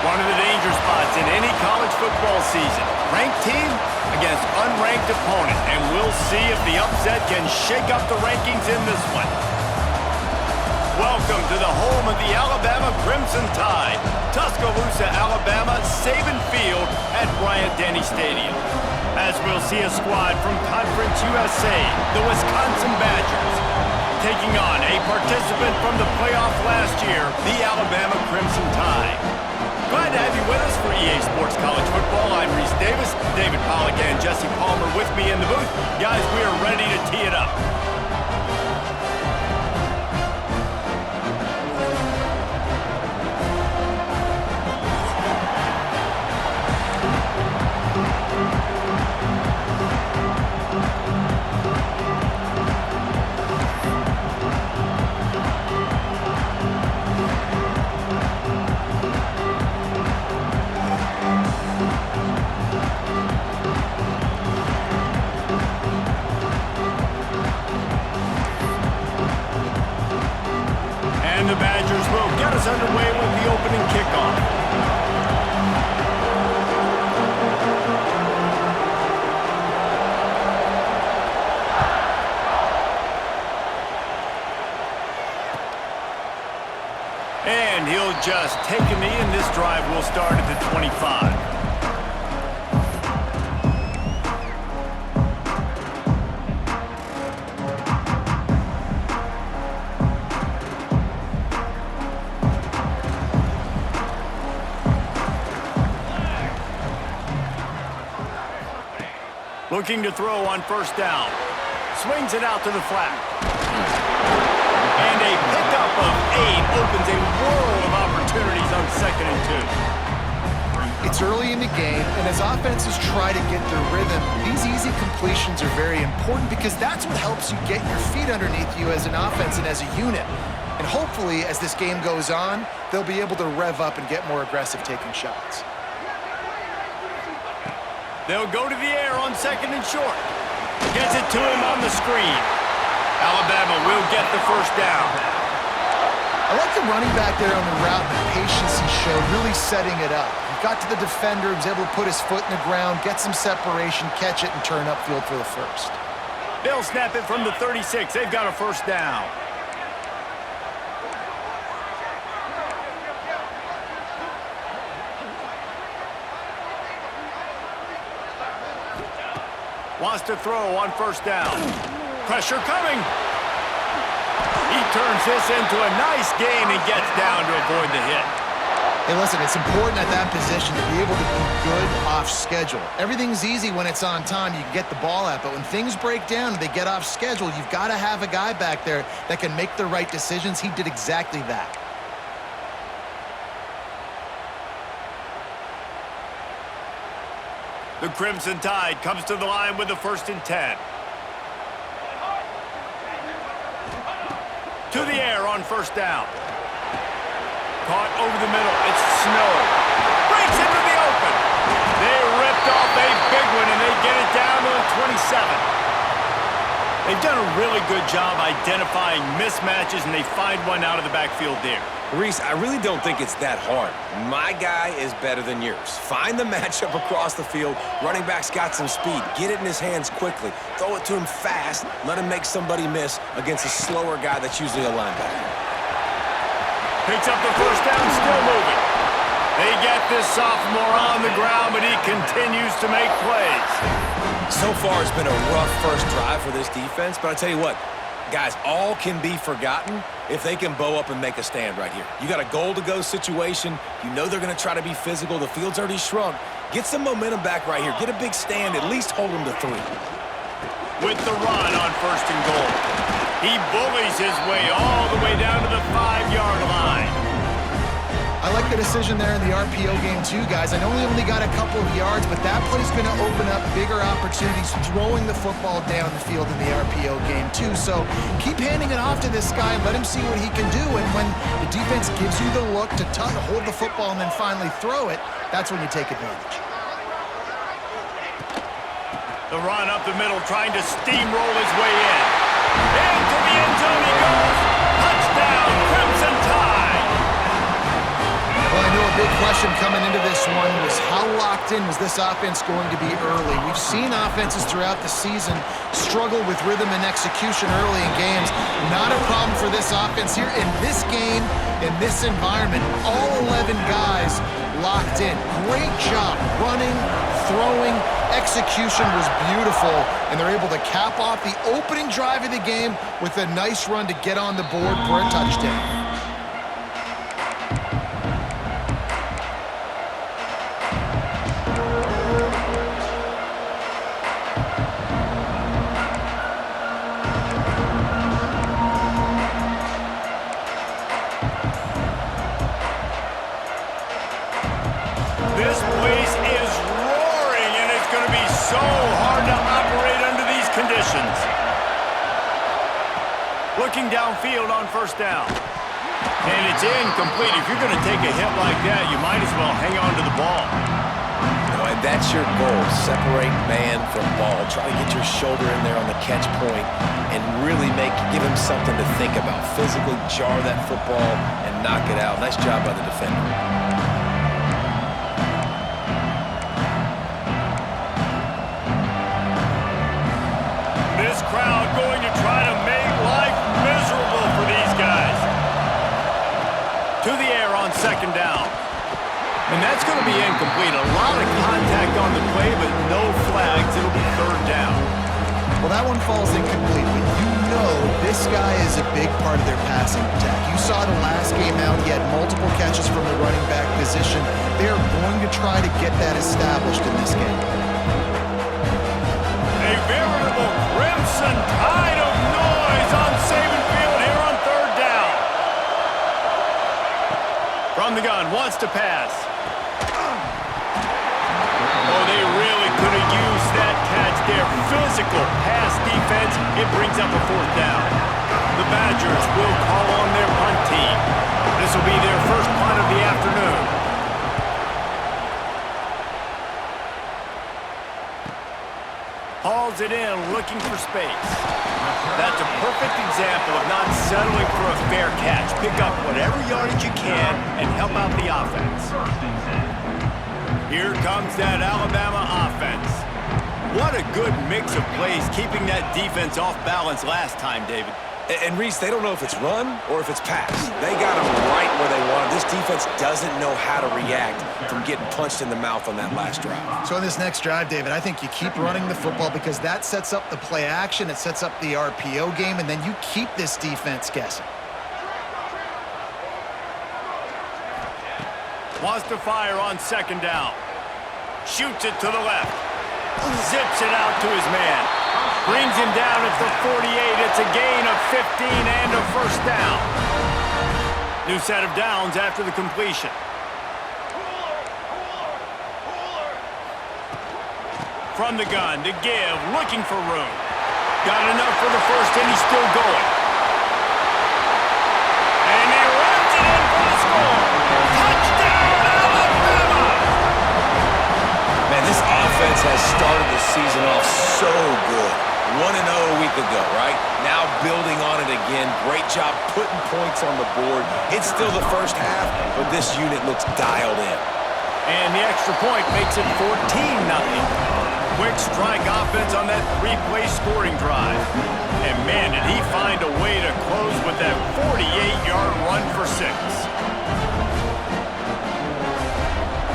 One of the danger spots in any college football season. Ranked team against unranked opponent, and we'll see if the upset can shake up the rankings in this one. Welcome to the home of the Alabama Crimson Tide, Tuscaloosa, Alabama, Saban Field at Bryant-Denny Stadium. As we'll see a squad from Conference USA, the Wisconsin Badgers, taking on a participant from the playoff last year, the Alabama Crimson Tide. Glad to have you with us for EA Sports College Football. I'm Reese Davis, David Pollack and Jesse Palmer with me in the booth. Guys, we are ready to tee it up. opening kickoff. And he'll just take a knee, and this drive will start at the 25. Looking to throw on first down. Swings it out to the flat. And a pickup of 8 opens a world of opportunities on 2nd and 2. It's early in the game, and as offenses try to get their rhythm, these easy completions are very important because that's what helps you get your feet underneath you as an offense and as a unit. And hopefully, as this game goes on, they'll be able to rev up and get more aggressive taking shots. They'll go to the air on 2nd and short. Gets it to him on the screen. Alabama will get the first down. I like the running back there on the route and the patience he showed, really setting it up. He got to the defender, was able to put his foot in the ground, get some separation, catch it, and turn upfield for the first. They'll snap it from the 36. They've got a first down. Wants to throw on first down. Pressure coming. He turns this into a nice gain and gets down to avoid the hit. Hey, listen, it's important at that position to be able to be good off schedule. Everything's easy when it's on time. You can get the ball out, but when things break down and they get off schedule, you've got to have a guy back there that can make the right decisions. He did exactly that. The Crimson Tide comes to the line with the 1st and 10. To the air on first down. Caught over the middle. It's Snow. Breaks into the open. They ripped off a big one, and they get it down to the 27. They've done a really good job identifying mismatches, and they find one out of the backfield there. Reese, I really don't think it's that hard. My guy is better than yours. Find the matchup across the field. Running back's got some speed. Get it in his hands quickly. Throw it to him fast. Let him make somebody miss against a slower guy that's usually a linebacker. Picks up the first down, still moving. They get this sophomore on the ground, but he continues to make plays. So far, it's been a rough first drive for this defense, but I tell you what, guys, all can be forgotten if they can bow up and make a stand right here. You got a goal-to-go situation. You know they're going to try to be physical. The field's already shrunk. Get some momentum back right here. Get a big stand. At least hold them to 3. With the run on 1st and goal. He bullies his way all the way down to the 5-yard line. I like the decision there in the RPO game too, guys. I know he only got a couple of yards, but that play is going to open up bigger opportunities throwing the football down the field in the RPO game too. So keep handing it off to this guy and let him see what he can do. And when the defense gives you the look to hold the football and then finally throw it, that's when you take advantage. The run up the middle, trying to steamroll his way in. Into the end zone he goes. Touchdown, Crimson Tide. Well, I know a big question coming into this one was how locked in was this offense going to be early? We've seen offenses throughout the season struggle with rhythm and execution early in games. Not a problem for this offense here. In this game, in this environment, all 11 guys locked in. Great job running, throwing. Execution was beautiful, and they're able to cap off the opening drive of the game with a nice run to get on the board for a touchdown. This place is roaring, and it's going to be so hard to operate under these conditions. Looking downfield on first down. And it's incomplete. If you're going to take a hit like that, you might as well hang on to the ball. And that That's your goal. Separate man from ball. Try to get your shoulder in there on the catch point and really give him something to think about. Physically jar that football and knock it out. Nice job by the defender. This crowd going to try to make life miserable for these guys. To the air on second down. And that's going to be incomplete. A lot of contact on the play, but no flags. It'll be third down. Well, that one falls incomplete, but you know this guy is a big part of their passing attack. You saw the last game out. He had multiple catches from the running back position. They are going to try to get that established in this game. A veritable crimson tide of noise on Saban Field here on third down. From the gun, wants to pass. Oh, they really could have used that catch there. Physical pass defense. It brings up a fourth down. The Badgers will call on their punt team. This will be their first punt of the afternoon. Hauls it in, looking for space. That's a perfect example of not settling for a fair catch. Pick up whatever yardage you can and help out the offense. Here comes that Alabama offense. What a good mix of plays, keeping that defense off balance last time, David. And Reese, they don't know if it's run or if it's pass. They got them right where they want. This defense doesn't know how to react from getting punched in the mouth on that last drive. So in this next drive, David, I think you keep running the football because that sets up the play action, it sets up the RPO game, and then you keep this defense guessing. Wants to fire on second down. Shoots it to the left. Zips it out to his man. Brings him down at the 48. It's a gain of 15 and a first down. New set of downs after the completion. From the gun to give, looking for room. Got enough for the first, and he's still going. And he runs it in for the score. Touchdown, Alabama! Man, this offense has started the season off so good. 1-0 a week ago, right? Now building on it again. Great job putting points on the board. It's still the first half, but this unit looks dialed in. And the extra point makes it 14-0. Quick strike offense on that three-play scoring drive. And man, did he find a way to close with that 48-yard run for 6.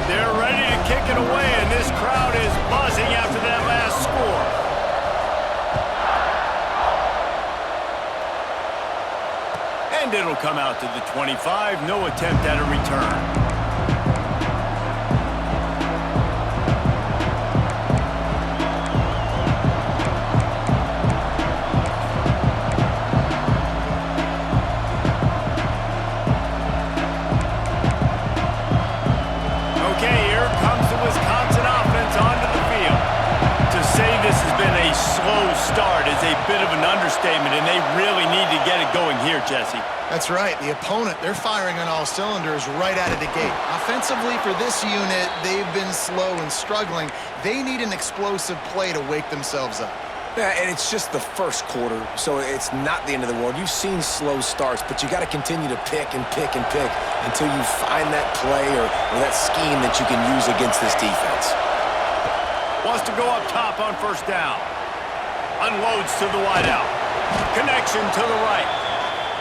They're ready to kick it away, and this crowd is buzzing after that last score. And it'll come out to the 25. No attempt at a return. Bit of an understatement, and they really need to get it going here, Jesse. That's right. The opponent, they're firing on all cylinders right out of the gate. Offensively, for this unit, they've been slow and struggling. They need an explosive play to wake themselves up. Yeah, and it's just the first quarter, so it's not the end of the world. You've seen slow starts, but you got to continue to pick and pick and pick until you find that play or that scheme that you can use against this defense. Wants to go up top on first down. Unloads to the wideout. Connection to the right.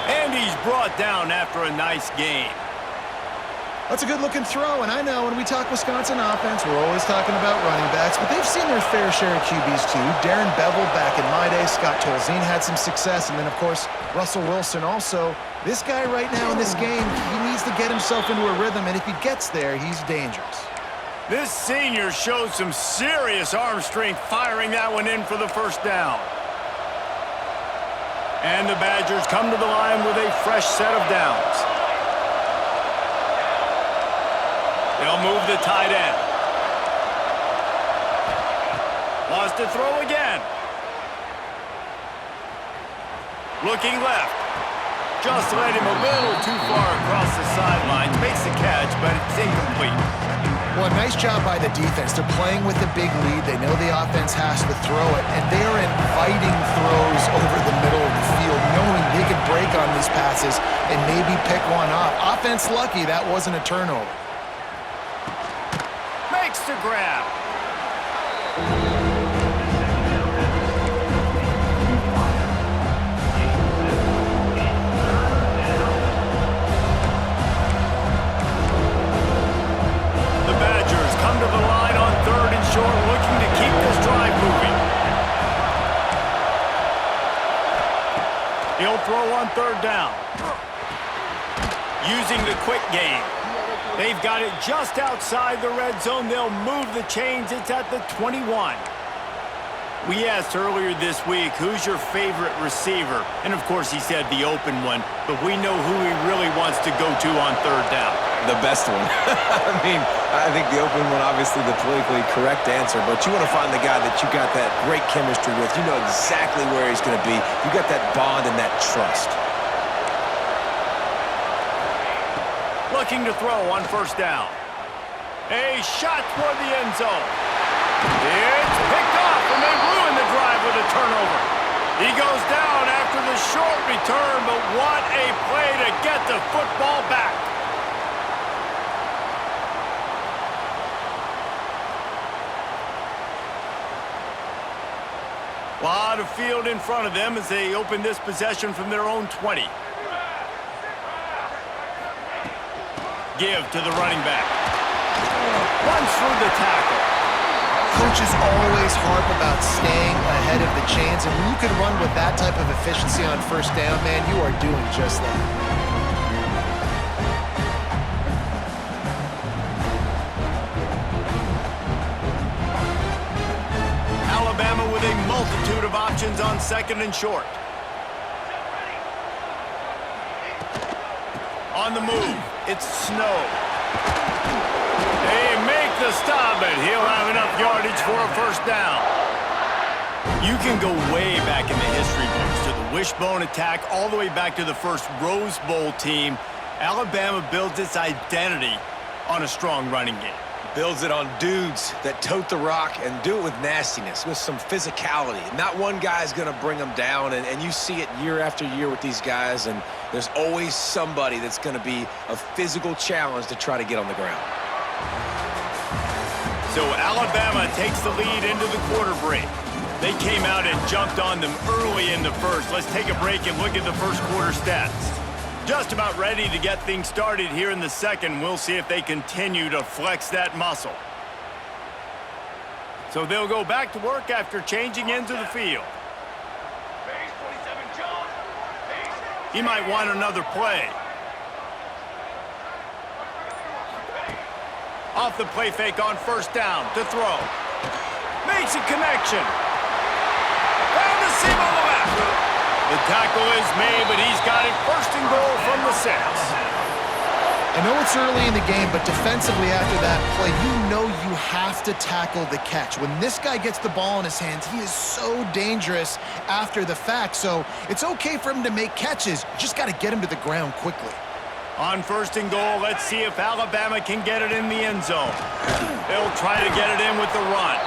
And he's brought down after a nice gain. That's a good-looking throw, and I know when we talk Wisconsin offense, we're always talking about running backs, but they've seen their fair share of QBs too. Darren Bevel back in my day, Scott Tolzien had some success, and then, of course, Russell Wilson also. This guy right now in this game, he needs to get himself into a rhythm, and if he gets there, he's dangerous. This senior shows some serious arm strength, firing that one in for the first down. And the Badgers come to the line with a fresh set of downs. They'll move the tight end. Wants to throw again. Looking left. Just led him a little too far across the sidelines. Makes the catch, but it's incomplete. Well, nice job by the defense. They're playing with a big lead. They know the offense has to throw it, and they are inviting throws over the middle of the field, knowing they could break on these passes and maybe pick one off. Offense lucky that wasn't a turnover. Makes the grab. Come to the line on 3rd and short, looking to keep this drive moving. He'll throw on 3rd down. Using the quick game. They've got it just outside the red zone. They'll move the chains. It's at the 21. We asked earlier this week, who's your favorite receiver? And, of course, he said the open one. But we know who he really wants to go to on 3rd down. The best one. I think the open one, obviously the politically correct answer, but you want to find the guy that you got that great chemistry with. You know exactly where he's going to be. You got that bond and that trust. Looking to throw on 1st down. A shot toward the end zone. It's picked off, and they ruin the drive with a turnover. He goes down after the short return, but what a play to get the football back. A lot of field in front of them as they open this possession from their own 20. Give to the running back. Runs through the tackle. Coaches always harp about staying ahead of the chains, and when you can run with that type of efficiency on 1st down, man, you are doing just that. Alabama with a multitude of options on 2nd and short. On the move, it's Snow. They make the stop, and he'll have enough yardage for a 1st down. You can go way back in the history books to the wishbone attack, all the way back to the first Rose Bowl team. Alabama builds its identity on a strong running game. Builds it on dudes that tote the rock and do it with nastiness, with some physicality. Not one guy's going to bring them down, and you see it year after year with these guys, and there's always somebody that's going to be a physical challenge to try to get on the ground. So Alabama takes the lead into the quarter break. They came out and jumped on them early in the first. Let's take a break and look at the first quarter stats. Just about ready to get things started here in the second. We'll see if they continue to flex that muscle. So they'll go back to work after changing into the field. He might want another play. Off the play fake on 1st down to throw. Makes a connection. Found the seam on the left. The tackle is made, but he's got it 1st and goal from the 6. I know it's early in the game, but defensively after that play, you know you have to tackle the catch. When this guy gets the ball in his hands, he is so dangerous after the fact. So it's okay for him to make catches. You just got to get him to the ground quickly. On 1st and goal, let's see if Alabama can get it in the end zone. They'll try to get it in with the run.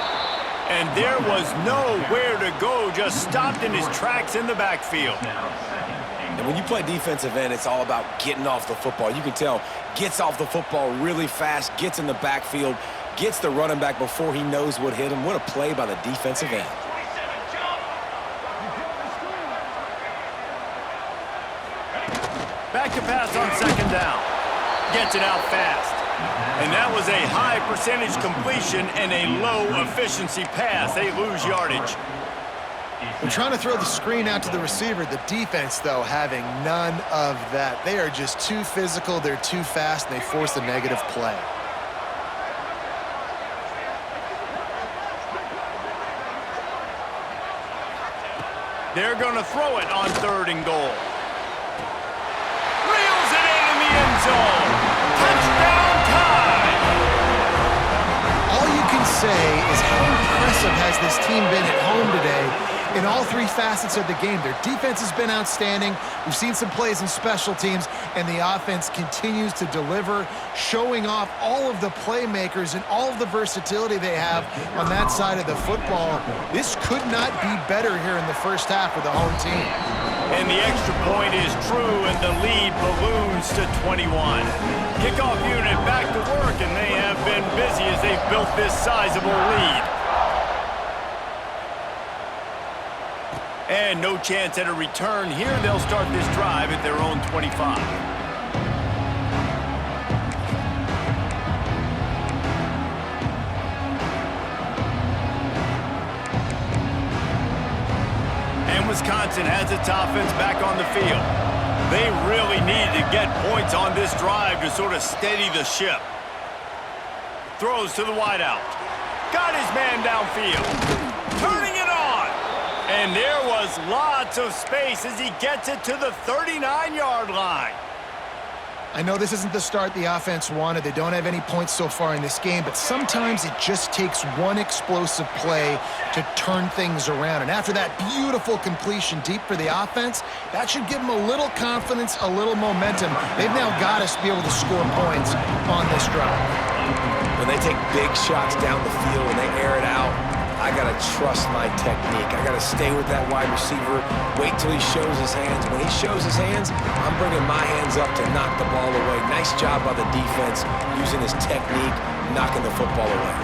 And there was nowhere to go, just stopped in his tracks in the backfield. And when you play defensive end, it's all about getting off the football. You can tell, gets off the football really fast, gets in the backfield, gets the running back before he knows what hit him. What a play by the defensive end. Back to pass on 2nd down. Gets it out fast. And that was a high percentage completion and a low efficiency pass. They lose yardage. They're trying to throw the screen out to the receiver. The defense, though, having none of that. They are just too physical, they're too fast, and they force a negative play. They're going to throw it on 3rd and goal. Reels it in the end zone. Touchdown time! All you can say is how impressive has this team been at home today. in all three facets of the game. Their defense has been outstanding. We've seen some plays in special teams, and the offense continues to deliver, showing off all of the playmakers and all of the versatility they have on that side of the football. This could not be better here in the first half for the home team. And the extra point is true, and the lead balloons to 21. Kickoff unit back to work, and they have been busy as they've built this sizable lead. And no chance at a return here. They'll start this drive at their own 25. Wisconsin has its offense back on the field. They really need to get points on this drive to sort of steady the ship. Throws to the wideout. Got his man downfield. Turning it on. And there was lots of space as he gets it to the 39-yard line. I know this isn't the start the offense wanted. They don't have any points so far in this game, but sometimes it just takes one explosive play to turn things around. And after that beautiful completion deep for the offense, that should give them a little confidence, a little momentum. They've now got us to be able to score points on this drive. When they take big shots down the field and they air it out, I got to trust my technique. I got to stay with that wide receiver, wait till he shows his hands. When he shows his hands, I'm bringing my hands up to knock the ball away. Nice job by the defense using his technique, knocking the football away.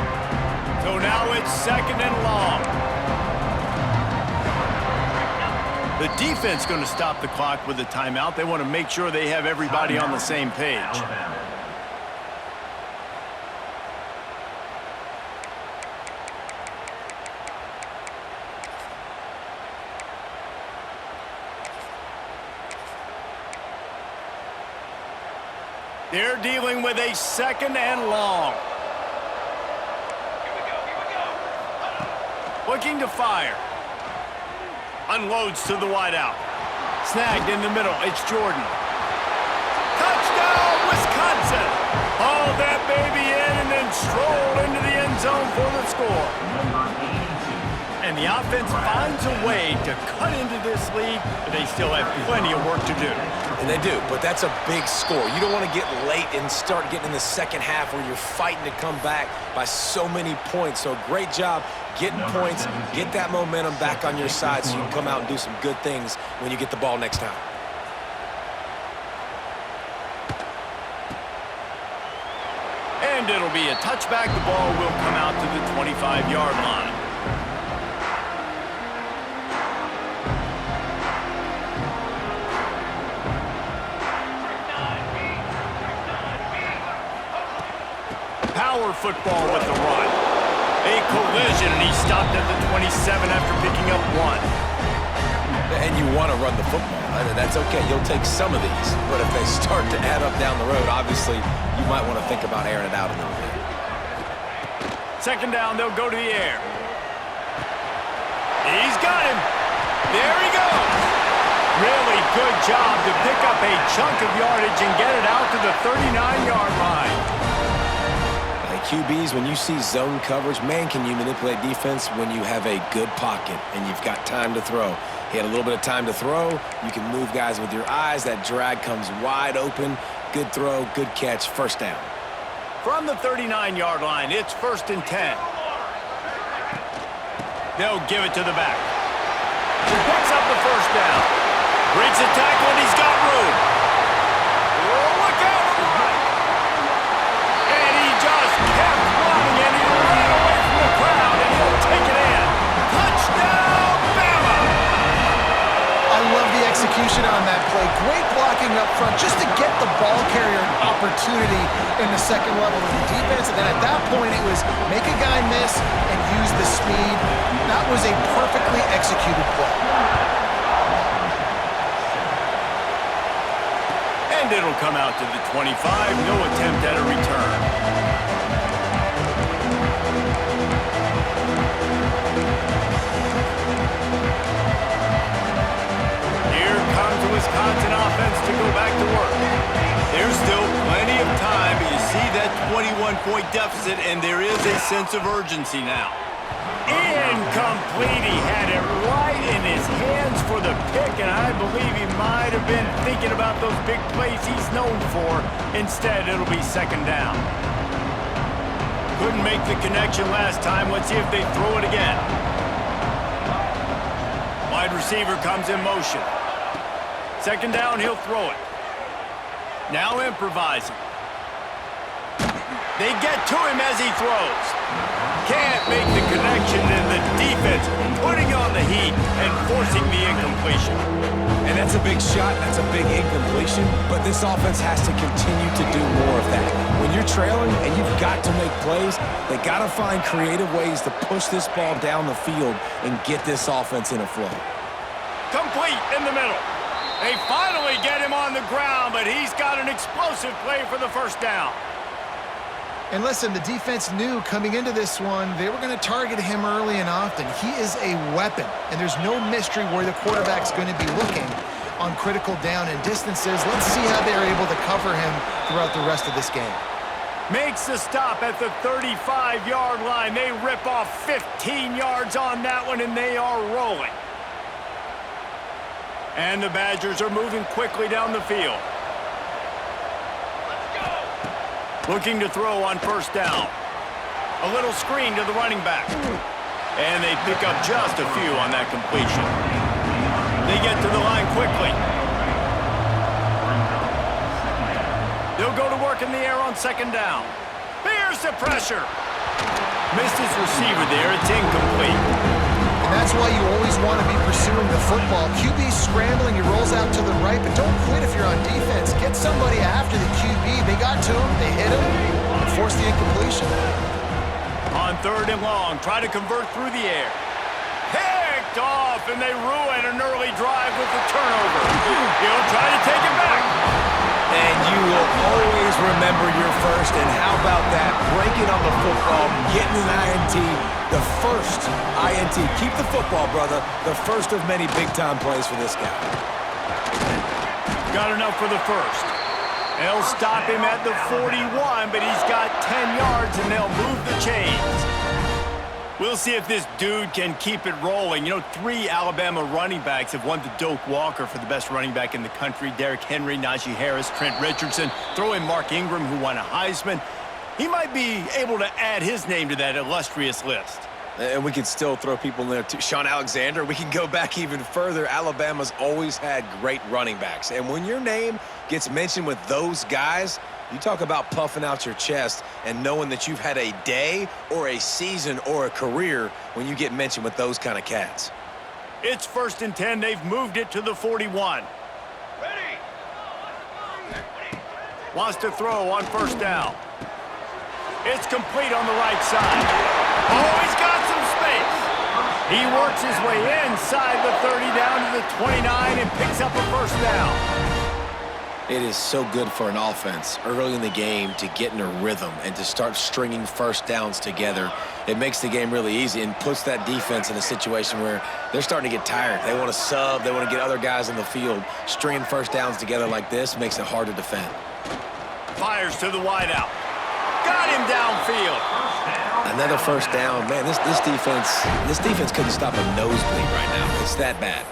So now it's 2nd and long. The defense going to stop the clock with a timeout. They want to make sure they have everybody on the same page. They're dealing with a 2nd and long. Looking to fire. Unloads to the wideout. Snagged in the middle. It's Jordan. Touchdown, Wisconsin! Haul that baby in and then stroll into the end zone for the score. And the offense finds a way to cut into this lead, but they still have plenty of work to do. And they do, but that's a big score. You don't want to get late and start getting in the second half where you're fighting to come back by so many points. So great job getting points, get that momentum back on your side so you can come out and do some good things when you get the ball next time. And it'll be a touchback. The ball will come out to the 25-yard line. Power football with the run. A collision, and he stopped at the 27 after picking up 1. And you want to run the football. That's okay. You'll take some of these. But if they start to add up down the road, obviously, you might want to think about airing it out a little bit. 2nd down, they'll go to the air. He's got him. There he goes. Really good job to pick up a chunk of yardage and get it out to the 39-yard line. QBs, when you see zone coverage, man, can you manipulate defense when you have a good pocket and you've got time to throw. He had a little bit of time to throw. You can move guys with your eyes. That drag comes wide open. Good throw, good catch, 1st down. From the 39-yard line, it's 1st and 10. They'll give it to the back. He picks up the 1st down. Breaks a tackle, and he's got room. Oh, look out! And he just kept running, and he ran away from the crowd, and he'll take it in. Touchdown, Bama! I love the execution on that play. Great blocking up front just to get the ball carrier an opportunity in the 2nd level of the defense. And then at that point, it was make a guy miss and use the speed. That was a perfectly executed play. And it'll come out to the 25. No attempt at a return. Here comes the Wisconsin offense to go back to work. There's still plenty of time, but you see that 21-point deficit, and there is a sense of urgency now. Incomplete. He had it right in his hands for the pick, and I believe he might have been thinking about those big plays he's known for. Instead, it'll be second down. Couldn't make the connection last time. Let's see if they throw it again. Wide receiver comes in motion. Second down, he'll throw it. Now improvising. They get to him as he throws. Can't make the connection, and the defense putting on the heat and forcing the incompletion. And that's a big shot, that's a big incompletion, but this offense has to continue to do more of that. When you're trailing and you've got to make plays, they got to find creative ways to push this ball down the field and get this offense in a flow. Complete in the middle. They finally get him on the ground, but he's got an explosive play for the first down. And listen, the defense knew coming into this one, they were going to target him early and often. He is a weapon, and there's no mystery where the quarterback's going to be looking on critical down and distances. Let's see how they're able to cover him throughout the rest of this game. Makes the stop at the 35-yard line. They rip off 15 yards on that one, and they are rolling. And the Badgers are moving quickly down the field. Looking to throw on first down. A little screen to the running back. And they pick up just a few on that completion. They get to the line quickly. They'll go to work in the air on second down. Here's the pressure. Missed his receiver there. It's incomplete. And that's why you always want to be pursuing the football. QB scrambling, he rolls out to the right, but don't quit if you're on defense. Get somebody after the QB. They got to him, they hit him, and forced the incompletion. On third and long, try to convert through the air. Picked off, and they ruin an early drive with the turnover. He'll try to take it back. And you will always remember your first, and how about that? Breaking on the football, getting an INT, the first INT. Keep the football, brother. The first of many big-time plays for this guy. Got enough for the first. They'll stop him at the 41, but he's got 10 yards, and they'll move the chains. We'll see if this dude can keep it rolling. You know, 3 Alabama running backs have won the Doak Walker for the best running back in the country. Derrick Henry, Najee Harris, Trent Richardson. Throw in Mark Ingram, who won a Heisman. He might be able to add his name to that illustrious list. And we can still throw people in there too. Sean Alexander, we can go back even further. Alabama's always had great running backs. And when your name gets mentioned with those guys, you talk about puffing out your chest and knowing that you've had a day or a season or a career when you get mentioned with those kind of cats. It's 1st and 10. They've moved it to the 41. Ready. Wants to throw on first down. It's complete on the right side. Oh, he's got some space. He works his way inside the 30 down to the 29 and picks up a first down. It is so good for an offense early in the game to get in a rhythm and to start stringing first downs together. It makes the game really easy and puts that defense in a situation where they're starting to get tired. They want to sub. They want to get other guys in the field. Stringing first downs together like this makes it hard to defend. Fires to the wideout. Got him downfield. Another first down. Man, this defense couldn't stop a nosebleed right now. It's that bad.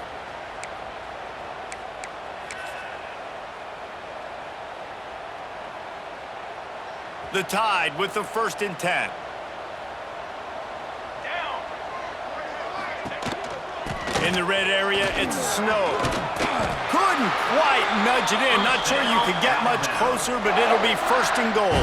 The Tide with the 1st and 10. In the red area, it's Snow. Couldn't quite nudge it in. Not sure you could get much closer, but it'll be 1st and goal.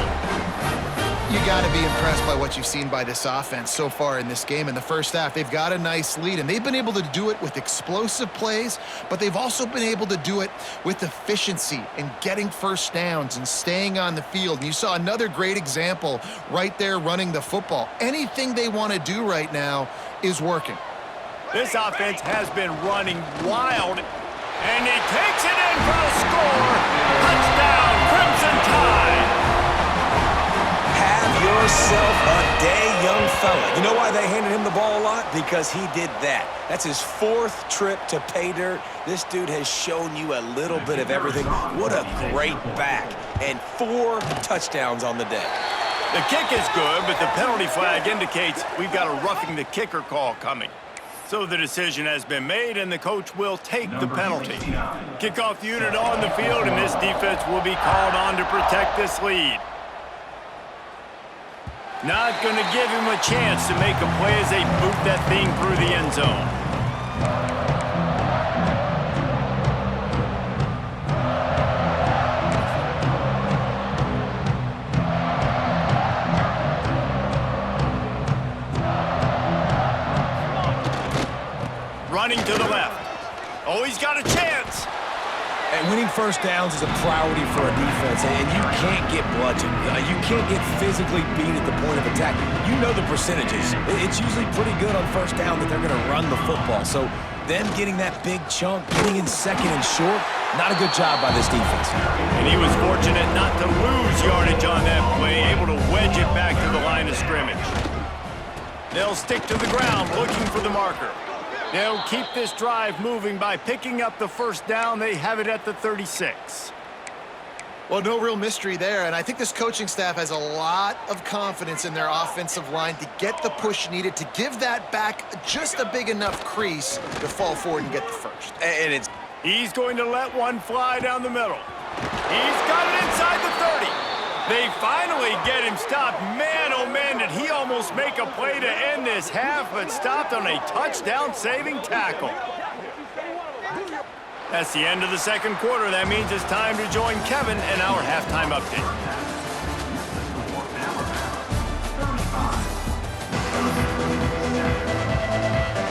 You got to be impressed by what you've seen by this offense so far in this game. In the first half, they've got a nice lead, and they've been able to do it with explosive plays, but they've also been able to do it with efficiency and getting first downs and staying on the field. And you saw another great example right there running the football. Anything they want to do right now is working. This offense has been running wild, and he takes it in for the score. Touchdown, Crimson Tide. Have yourself a day, young fella. You know why they handed him the ball a lot? Because he did that. That's his 4th trip to pay dirt. This dude has shown you a little bit of everything. What a great back. And 4 touchdowns on the day. The kick is good, but the penalty flag indicates we've got a roughing the kicker call coming. So the decision has been made, and the coach will take the penalty. Kickoff unit on the field, and this defense will be called on to protect this lead. Not going to give him a chance to make a play as they boot that thing through the end zone. Running to the left. Oh, he's got a chance. And winning first downs is a priority for a defense, and you can't get bludgeoned. You can't get physically beat at the point of attack. You know the percentages. It's usually pretty good on first down that they're going to run the football. So them getting that big chunk, getting in second and short, not a good job by this defense. And he was fortunate not to lose yardage on that play, able to wedge it back to the line of scrimmage. They'll stick to the ground looking for the marker. They'll keep this drive moving by picking up the first down. They have it at the 36. Well, no real mystery there, and I think this coaching staff has a lot of confidence in their offensive line to get the push needed to give that back just a big enough crease to fall forward and get the first. And he's going to let one fly down the middle. He's got it inside the 30. They finally get him stopped. Man, oh man, did he almost make a play to end this half, but stopped on a touchdown-saving tackle. That's the end of the second quarter. That means it's time to join Kevin in our halftime update.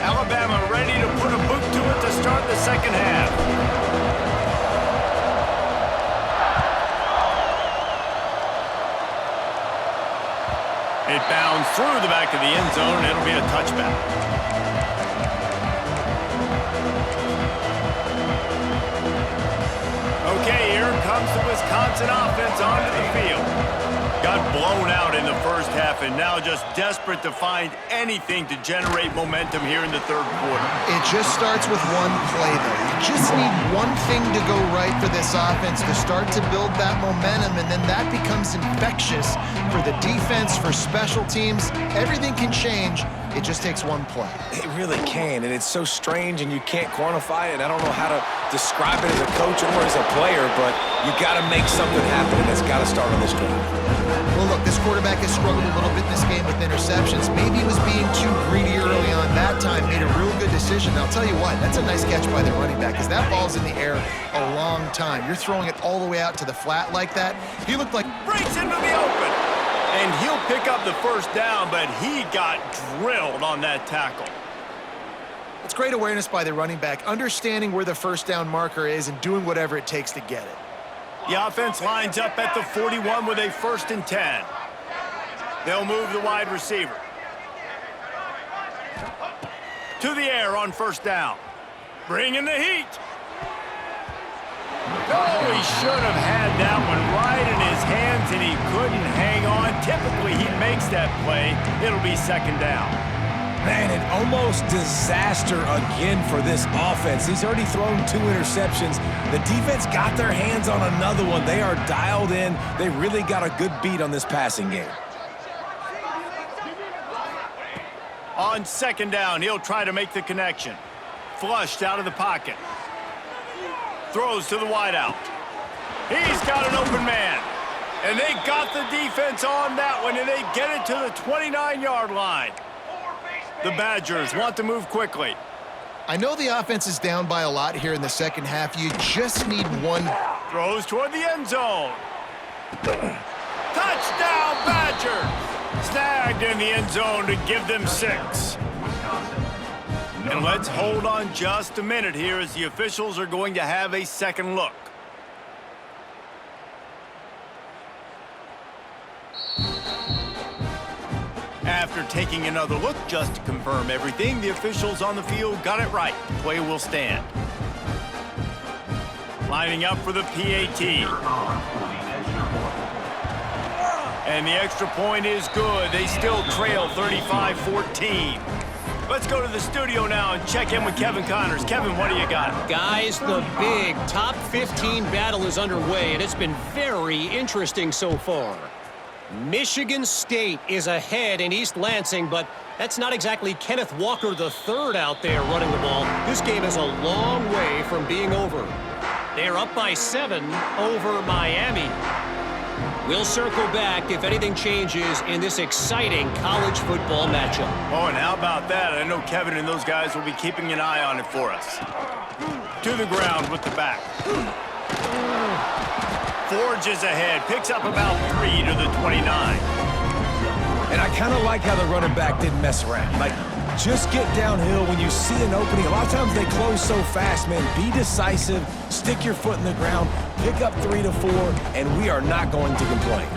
Alabama ready to put a boot to it to start the second half. It bounds through the back of the end zone, and it'll be a touchback. Okay, here comes the Wisconsin offense onto the field. Got blown out in the first half, and now just desperate to find anything to generate momentum here in the third quarter. It just starts with one play, though. You just need one thing to go right for this offense to start to build that momentum, and then that becomes infectious for the defense, for special teams. Everything can change. It just takes one play. it really can, and it's so strange, and you can't quantify it. And I don't know how to describe it as a coach or as a player, but you got to make something happen, and it's got to start on this drive. Well, look, this quarterback has struggled a little bit in this game with interceptions. Maybe he was being too greedy early on that time, made a real good decision. I'll tell you what, that's a nice catch by the running back, because that ball's in the air a long time. You're throwing it all the way out to the flat like that. He looked like... breaks into the open. And he'll pick up the first down, but he got drilled on that tackle. It's great awareness by the running back, understanding where the first down marker is and doing whatever it takes to get it. The offense lines up at the 41 with a 1st and 10. They'll move the wide receiver to the air on first down. Bringing the heat. Oh, he should have had that one right in his hands, and he couldn't hang on. Typically, he makes that play. It'll be 2nd down. Man, an almost disaster again for this offense. He's already thrown 2 interceptions. The defense got their hands on another one. They are dialed in. They really got a good beat on this passing game. On 2nd down, he'll try to make the connection. Flushed out of the pocket. Throws to the wideout. He's got an open man. And they got the defense on that one, and they get it to the 29-yard line. The Badgers want to move quickly. I know the offense is down by a lot here in the second half. You just need one. Throws toward the end zone. Touchdown, Badgers! Snagged in the end zone to give them 6. And let's hold on just a minute here as the officials are going to have a second look. After taking another look just to confirm everything, the officials on the field got it right. The play will stand. Lining up for the PAT. And the extra point is good. They still trail 35-14. Let's go to the studio now and check in with Kevin Connors. Kevin, what do you got? Guys, the big top 15 battle is underway, and it's been very interesting so far. Michigan State is ahead in East Lansing, but that's not exactly Kenneth Walker III out there running the ball. This game is a long way from being over. They're up by 7 over Miami. We'll circle back if anything changes in this exciting college football matchup. Oh, and how about that? I know Kevin and those guys will be keeping an eye on it for us. To the ground with the back. Forges ahead, picks up about 3 to the 29. And I kind of like how the running back didn't mess around. Like, just get downhill when you see an opening. A lot of times they close so fast, man. Be decisive, stick your foot in the ground, pick up 3 to 4, and we are not going to complain.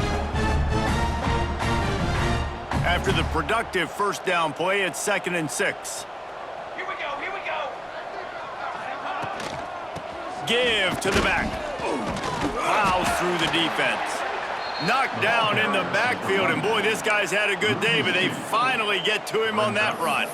After the productive first down play, it's 2nd and 6. Here we go, here we go. Give to the back. Plows through the defense. Knocked down in the backfield, and boy, this guy's had a good day, but they finally get to him on that run.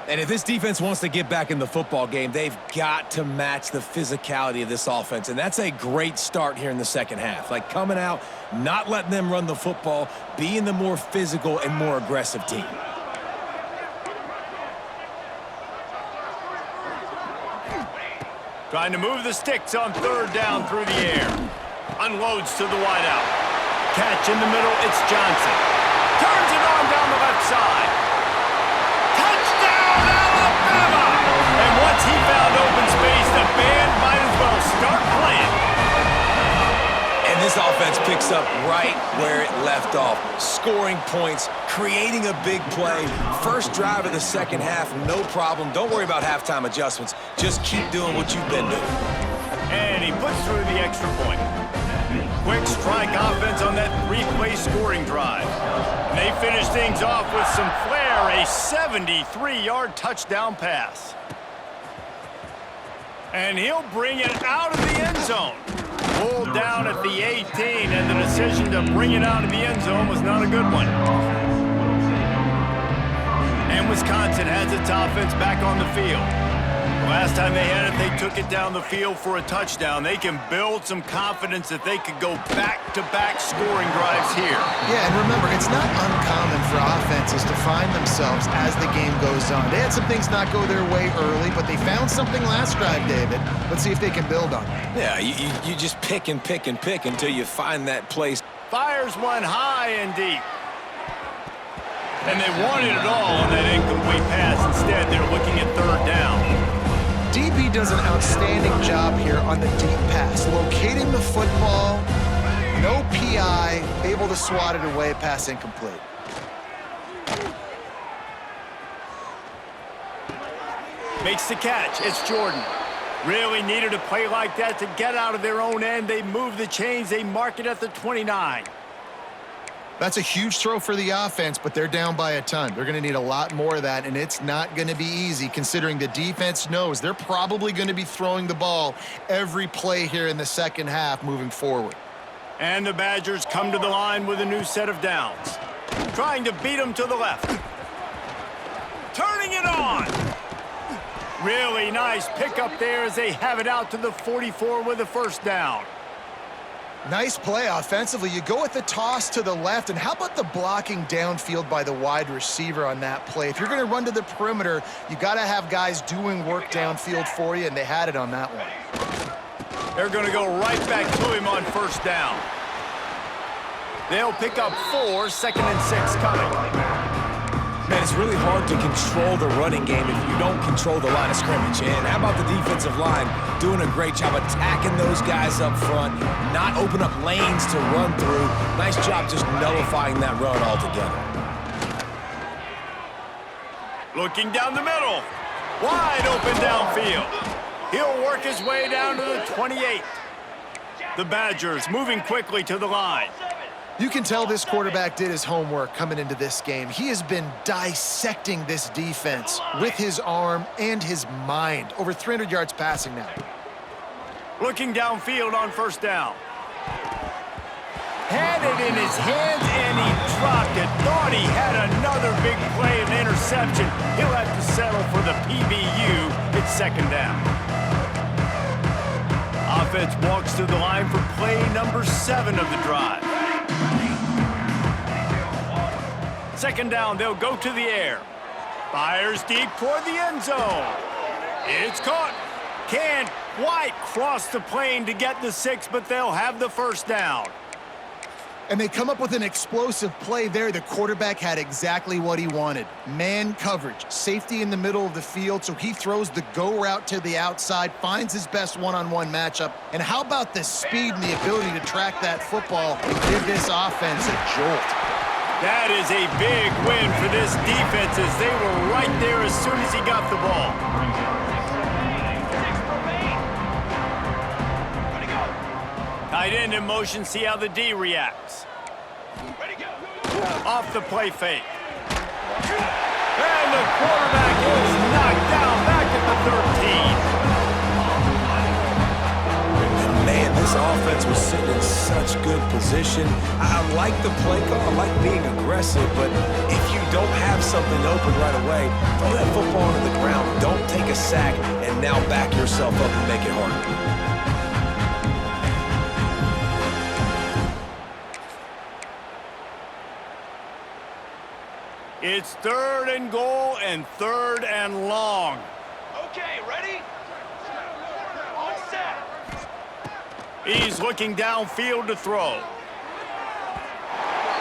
And if this defense wants to get back in the football game, they've got to match the physicality of this offense, and that's a great start here in the second half. Like, coming out, not letting them run the football, being the more physical and more aggressive team. Trying to move the sticks on 3rd down through the air. Unloads to the wideout. Catch in the middle, it's Johnson. Turns it on down the left side. Touchdown, Alabama! And once he found open space, the band might as well start playing. And this offense picks up right where it left off. Scoring points, creating a big play. First drive of the second half, no problem. Don't worry about halftime adjustments. Just keep doing what you've been doing. And he puts through the extra point. Quick strike offense on that 3-play scoring drive. And they finish things off with some flair, a 73-yard touchdown pass. And he'll bring it out of the end zone. Pulled down at the 18, and the decision to bring it out of the end zone was not a good one. And Wisconsin has its offense back on the field. Last time they had it, they took it down the field for a touchdown. They can build some confidence that they could go back-to-back scoring drives here. Yeah, and remember, it's not uncommon for offenses to find themselves as the game goes on. They had some things not go their way early, but they found something last drive, David. Let's see if they can build on that. Yeah, you just pick and pick and pick until you find that place. Fires one high and deep. And they wanted it all on that incomplete pass. Instead, they're looking at 3rd down. DB does an outstanding job here on the deep pass, locating the football, no PI, able to swat it away, pass incomplete. Makes the catch. It's Jordan. Really needed a play like that to get out of their own end. They move the chains. They mark it at the 29. That's a huge throw for the offense, but they're down by a ton. They're going to need a lot more of that, and it's not going to be easy considering the defense knows they're probably going to be throwing the ball every play here in the second half moving forward. And the Badgers come to the line with a new set of downs. Trying to beat them to the left. Turning it on. Really nice pickup there as they have it out to the 44 with a first down. Nice play offensively. You go with the toss to the left, and how about the blocking downfield by the wide receiver on that play? If you're going to run to the perimeter, you got to have guys doing work downfield for you, and they had it on that one. They're going to go right back to him on first down. They'll pick up 4, 2nd and 6 coming. Man, it's really hard to control the running game if you don't control the line of scrimmage. And how about the defensive line doing a great job attacking those guys up front, not open up lanes to run through. Nice job just nullifying that run altogether. Looking down the middle. Wide open downfield. He'll work his way down to the 28. The Badgers moving quickly to the line. You can tell this quarterback did his homework coming into this game. He has been dissecting this defense with his arm and his mind. Over 300 yards passing now. Looking downfield on first down. Had it in his hands and he dropped it. Thought he had another big play and interception. He'll have to settle for the PBU. It's 2nd down. Offense walks to the line for play number 7 of the drive. second down, they'll go to the air. Fires deep toward the end zone. It's caught. Can't quite cross the plane to get the 6, but they'll have the first down. And they come up with an explosive play there. The quarterback had exactly what he wanted. Man coverage, safety in the middle of the field, so he throws the go route to the outside, finds his best one-on-one matchup. And how about the speed and the ability to track that football and give this offense a jolt? That is a big win for this defense as they were right there as soon as he got the ball. Tight end in motion, see how the D reacts. Off the play fake. And the quarterback is knocked down back at the 13. Man, this offense was sitting in such good position. I like the play call. I like being aggressive, but if you don't have something open right away, throw that football into the ground. Don't take a sack and now back yourself up and make it harder. It's 3rd and goal and 3rd and long. Okay, ready? All set. He's looking downfield to throw.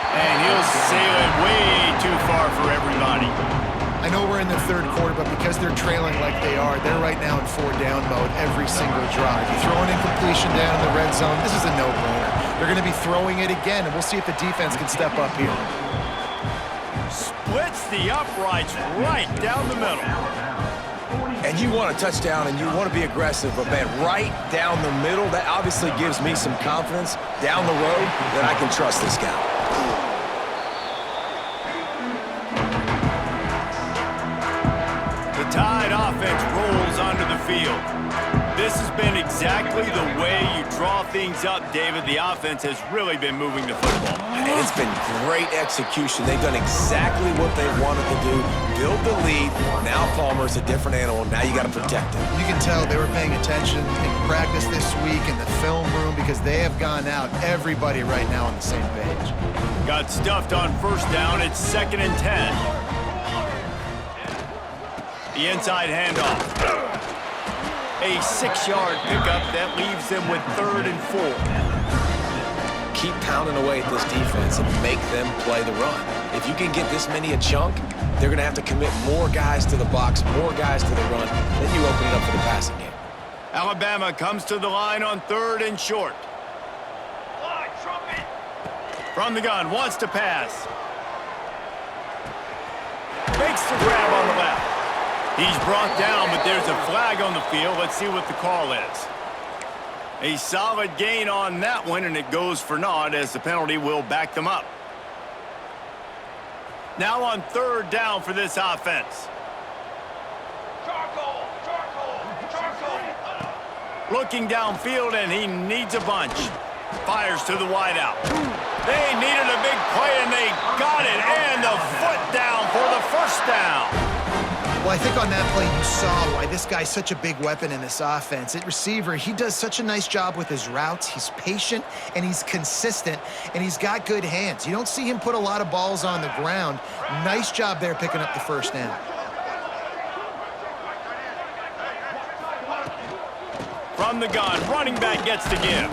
And he'll sail it way too far for everybody. I know we're in the third quarter, but because they're trailing like they are, they're right now in 4-down mode every single drive. You throw an incompletion down in the red zone, this is a no-brainer. They're going to be throwing it again, and we'll see if the defense can step up here. Splits the uprights right down the middle. And you want a touchdown and you want to be aggressive, but man, right down the middle, that obviously gives me some confidence down the road that I can trust this guy. The Tide offense rolls onto the field. This has been exactly the way you draw things up, David. The offense has really been moving the football. And it's been great execution. They've done exactly what they wanted to do. Build the lead. Now Palmer's a different animal. Now you got to protect him. You can tell they were paying attention in practice this week in the film room because they have gone out, everybody right now on the same page. Got stuffed on first down. It's 2nd and 10. The inside handoff. A 6-yard pickup that leaves them with 3rd and 4. Keep pounding away at this defense and make them play the run. If you can get this many a chunk, they're going to have to commit more guys to the box, more guys to the run. Then you open it up for the passing game. Alabama comes to the line on 3rd and short. Fly, trumpet. From the gun, wants to pass. Makes the grab on the left. He's brought down, but there's a flag on the field. Let's see what the call is. A solid gain on that one, and it goes for naught as the penalty will back them up. Now on 3rd down for this offense. Charcoal, charcoal, charcoal. Looking downfield, and he needs a bunch. Fires to the wideout. They needed a big play, and they got it. And the foot down for the first down. Well, I think on that play you saw why this guy's such a big weapon in this offense. At receiver, he does such a nice job with his routes. He's patient, and he's consistent, and he's got good hands. You don't see him put a lot of balls on the ground. Nice job there picking up the first down. From the gun, running back gets the give.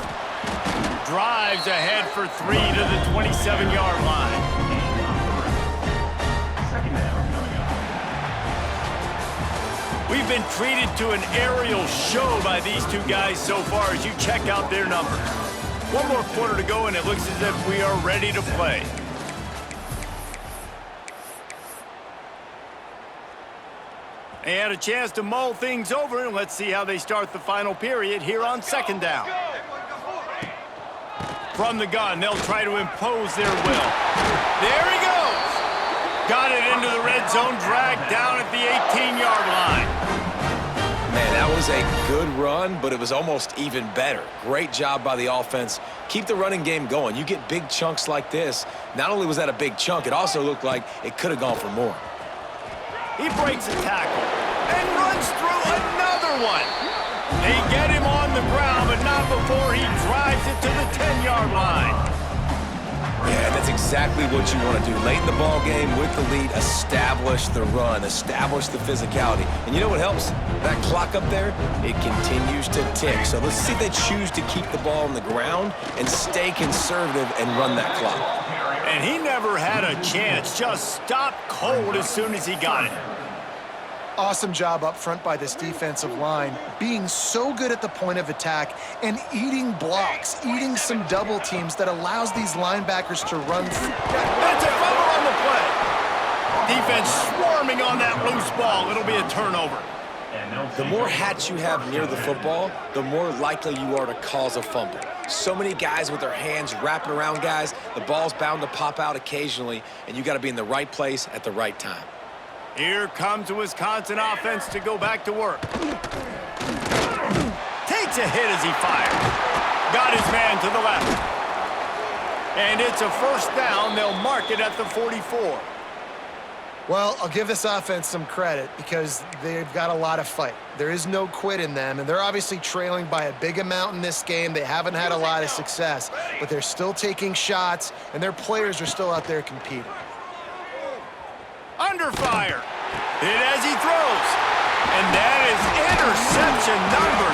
Drives ahead for 3 to the 27-yard line. We've been treated to an aerial show by these two guys so far as you check out their numbers. One more quarter to go, and it looks as if we are ready to play. They had a chance to mull things over, and let's see how they start the final period here on 2nd down. From the gun, they'll try to impose their will. There he goes! Got it into the red zone, dragged down at the 18-yard line. Man, that was a good run, but it was almost even better. Great job by the offense. Keep the running game going. You get big chunks like this. Not only was that a big chunk, it also looked like it could have gone for more. He breaks a tackle and runs through another one. They get him on the ground, but not before he drives it to the 10-yard line. Yeah, that's exactly what you want to do. Late in the ball game with the lead, establish the run, establish the physicality. And you know what helps? That clock up there, it continues to tick. So let's see if they choose to keep the ball on the ground and stay conservative and run that clock. And he never had a chance. Just stopped cold as soon as he got it. Awesome job up front by this defensive line, being so good at the point of attack and eating blocks, eating some double teams that allows these linebackers to run. That's a fumble on the play. Defense swarming on that loose ball. It'll be a turnover. The more hats you have near the football, the more likely you are to cause a fumble. So many guys with their hands wrapping around guys, the ball's bound to pop out occasionally, and you got to be in the right place at the right time. Here comes the Wisconsin offense to go back to work. Takes a hit as he fires. Got his man to the left. And it's a first down. They'll mark it at the 44. Well, I'll give this offense some credit because they've got a lot of fight. There is no quit in them, and they're obviously trailing by a big amount in this game. They haven't had a lot of success, but they're still taking shots, and their players are still out there competing. Under fire. Hit as he throws. And that is interception number